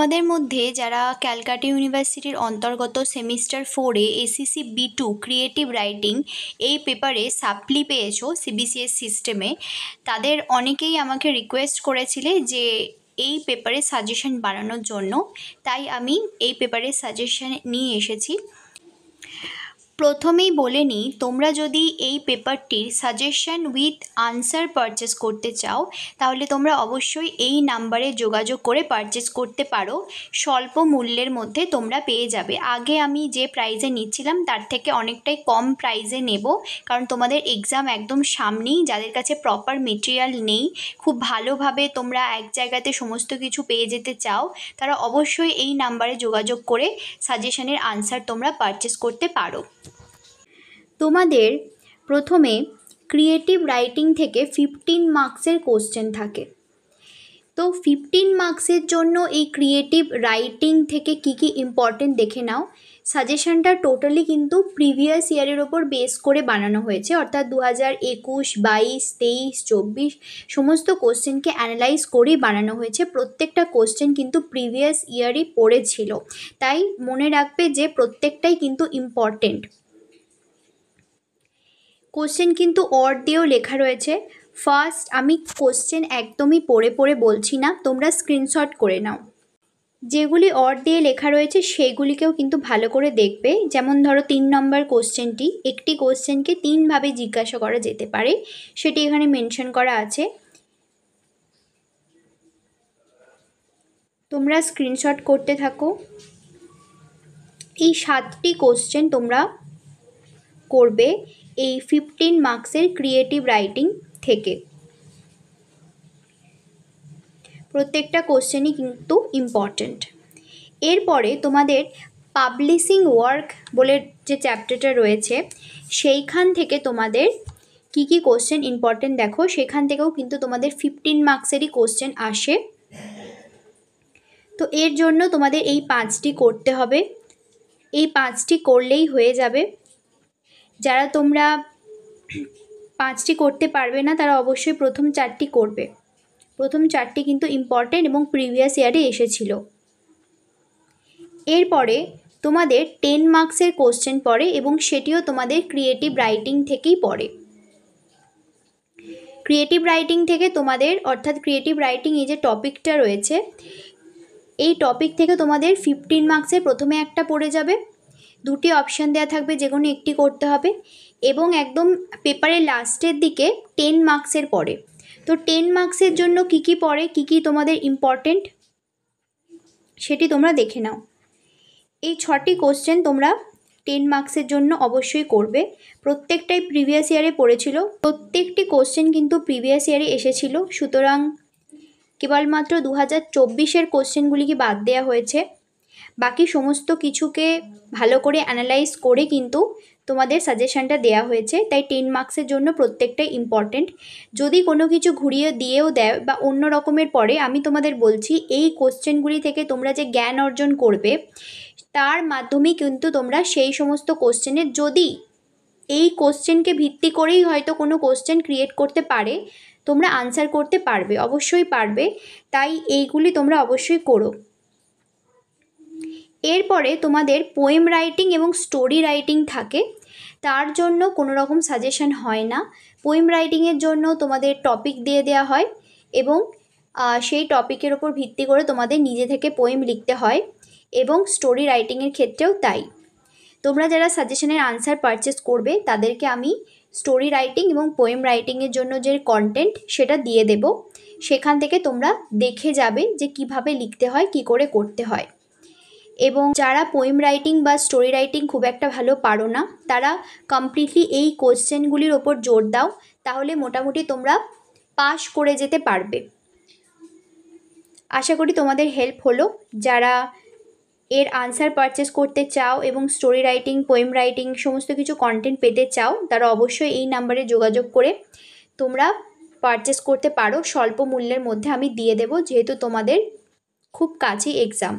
তোমাদের মধ্যে যারা ক্যালকাটা ইউনিভার্সিটির অন্তর্গত সেমিস্টার 4-এ এসিসি B2 ক্রিয়েটিভ রাইটিং এই পেপারে সাপ্লি পেয়েছো সিবিসিএস সিস্টেমে, তাদের অনেকেই আমাকে রিকোয়েস্ট করেছিলে যে এই পেপারে সাজেশন বানানোর জন্য। তাই আমি এই পেপারে সাজেশন নিয়ে এসেছি। প্রথমেই বলে নিই, তোমরা যদি এই পেপারটির সাজেশন উইথ আনসার পারচেস করতে চাও তাহলে তোমরা অবশ্যই এই নাম্বারে যোগাযোগ করে পারচেস করতে পারো। স্বল্প মূল্যের মধ্যে তোমরা পেয়ে যাবে। আগে আমি যে প্রাইসে নিচ্ছিলাম তার থেকে অনেকটাই কম প্রাইসে নেব, কারণ তোমাদের এক্সাম একদম সামনেই। যাদের কাছে প্রপার মেটেরিয়াল নেই, খুব ভালোভাবে তোমরা এক জায়গাতে সমস্ত কিছু পেয়ে যেতে চাও, তারা অবশ্যই এই নাম্বারে যোগাযোগ করে সাজেশনের আনসার তোমরা পারচেস করতে পারো। তোমাদের প্রথমে ক্রিয়েটিভ রাইটিং থেকে 15 মার্কসের কোশ্চেন থাকে। তো 15 মার্কসের জন্য এই ক্রিয়েটিভ রাইটিং থেকে কি কি ইম্পর্টেন্ট দেখে নাও। সাজেশনটা টোটালি কিন্তু প্রিভিয়াস ইয়ারের ওপর বেস করে বানানো হয়েছে, অর্থাৎ 2021, 22, 23, 24 সমস্ত কোশ্চেনকে অ্যানালাইজ করেই বানানো হয়েছে। প্রত্যেকটা কোশ্চেন কিন্তু প্রিভিয়াস ইয়ারই পড়েছিল, তাই মনে রাখবে যে প্রত্যেকটাই কিন্তু ইম্পর্টেন্ট। কোশ্চেন কিন্তু অর দিয়েও লেখা রয়েছে। ফার্স্ট আমি কোশ্চেন একদমই পড়ে পড়ে বলছি না, তোমরা স্ক্রিনশট করে নাও। যেগুলি অর দিয়ে লেখা রয়েছে সেইগুলিকেও কিন্তু ভালো করে দেখবে। যেমন ধরো 3 নম্বর কোশ্চেনটি, একটি কোশ্চেনকে 3ভাবে জিজ্ঞাসা করা যেতে পারে, সেটি এখানে মেনশন করা আছে। তোমরা স্ক্রিনশট করতে থাকো। এই 7টি কোশ্চেন তোমরা করবে এই 15 মার্কসের ক্রিয়েটিভ রাইটিং থেকে। প্রত্যেকটা কোশ্চেনই কিন্তু ইম্পর্ট্যান্ট। এরপরে তোমাদের পাবলিশিং ওয়ার্ক বলে যে চ্যাপ্টারটা রয়েছে, সেইখান থেকে তোমাদের কি কি কোশ্চেন ইম্পর্ট্যান্ট দেখো। সেখান থেকেও কিন্তু তোমাদের 15 মার্কসেরই কোশ্চেন আসে। তো এর জন্য তোমাদের এই 5টি করতে হবে। এই 5টি করলেই হয়ে যাবে। যারা তোমরা 5টি করতে পারবে না তারা অবশ্যই প্রথম 4টি করবে। প্রথম 4টি কিন্তু ইম্পর্টেন্ট এবং প্রিভিয়াস ইয়ারে এসেছিল। এরপরে তোমাদের 10 মার্কসের কোশ্চেন পড়ে এবং সেটিও তোমাদের ক্রিয়েটিভ রাইটিং থেকেই পড়ে। ক্রিয়েটিভ রাইটিং থেকে তোমাদের, অর্থাৎ ক্রিয়েটিভ রাইটিং এই যে টপিকটা রয়েছে, এই টপিক থেকে তোমাদের 15 মার্কসের প্রথমে একটা পড়ে যাবে। 2টি অপশান দেওয়া থাকবে, যে কোনো একটি করতে হবে। এবং একদম পেপারের লাস্টের দিকে 10 মার্কসের পড়ে। তো 10 মার্কসের জন্য কি কি পড়ে, কি কি তোমাদের ইম্পর্টেন্ট সেটি তোমরা দেখে নাও। এই 6টি কোশ্চেন তোমরা 10 মার্কসের জন্য অবশ্যই করবে। প্রত্যেকটাই প্রিভিয়াস ইয়ারে পড়েছিল, প্রত্যেকটি কোশ্চেন কিন্তু প্রিভিয়াস ইয়ারে এসেছিল। সুতরাং কেবলমাত্র 2024-এর কোশ্চেনগুলিকে বাদ দেওয়া হয়েছে। বাকি সমস্ত কিছুকে ভালো করে অ্যানালাইজ করে কিন্তু তোমাদের সাজেশনটা দেওয়া হয়েছে। তাই 10 মার্কসের জন্য প্রত্যেকটাই ইম্পর্টেন্ট। যদি কোনো কিছু ঘুরিয়ে দিয়েও দেয় বা অন্য রকমের পড়ে, আমি তোমাদের বলছি এই কোশ্চেনগুলি থেকে তোমরা যে জ্ঞান অর্জন করবে তার মাধ্যমেই কিন্তু তোমরা সেই সমস্ত কোশ্চেনের, যদি এই কোশ্চেনকে ভিত্তি করেই হয়তো কোনো কোশ্চেন ক্রিয়েট করতে পারে, তোমরা আনসার করতে পারবে, অবশ্যই পারবে। তাই এইগুলি তোমরা অবশ্যই করো। এরপরে তোমাদের পোয়েম রাইটিং এবং স্টোরি রাইটিং থাকে। তার জন্য কোনো রকম সাজেশন হয় না। পোয়েম রাইটিংয়ের জন্য তোমাদের টপিক দিয়ে দেওয়া হয় এবং সেই টপিকের ওপর ভিত্তি করে তোমাদের নিজে থেকে পোয়েম লিখতে হয়, এবং স্টোরি রাইটিংয়ের ক্ষেত্রেও তাই। তোমরা যারা সাজেশনের আনসার পারচেস করবে তাদেরকে আমি স্টোরি রাইটিং এবং পোয়েম রাইটিংয়ের জন্য যে কন্টেন্ট সেটা দিয়ে দেব। সেখান থেকে তোমরা দেখে যাবে যে কিভাবে লিখতে হয়, কি করে করতে হয়। এবং যারা পোয়েম রাইটিং বা স্টোরি রাইটিং খুব একটা ভালো পারো না, তারা কমপ্লিটলি এই কোশ্চেনগুলির ওপর জোর দাও, তাহলে মোটামুটি তোমরা পাস করে যেতে পারবে। আশা করি তোমাদের হেল্প হলো। যারা এর আনসার পারচেস করতে চাও এবং স্টোরি রাইটিং, পোয়েম রাইটিং সমস্ত কিছু কন্টেন্ট পেতে চাও, তারা অবশ্যই এই নাম্বারে যোগাযোগ করে তোমরা পারচেস করতে পারো। স্বল্প মূল্যের মধ্যে আমি দিয়ে দেব, যেহেতু তোমাদের খুব কাছেই এক্সাম।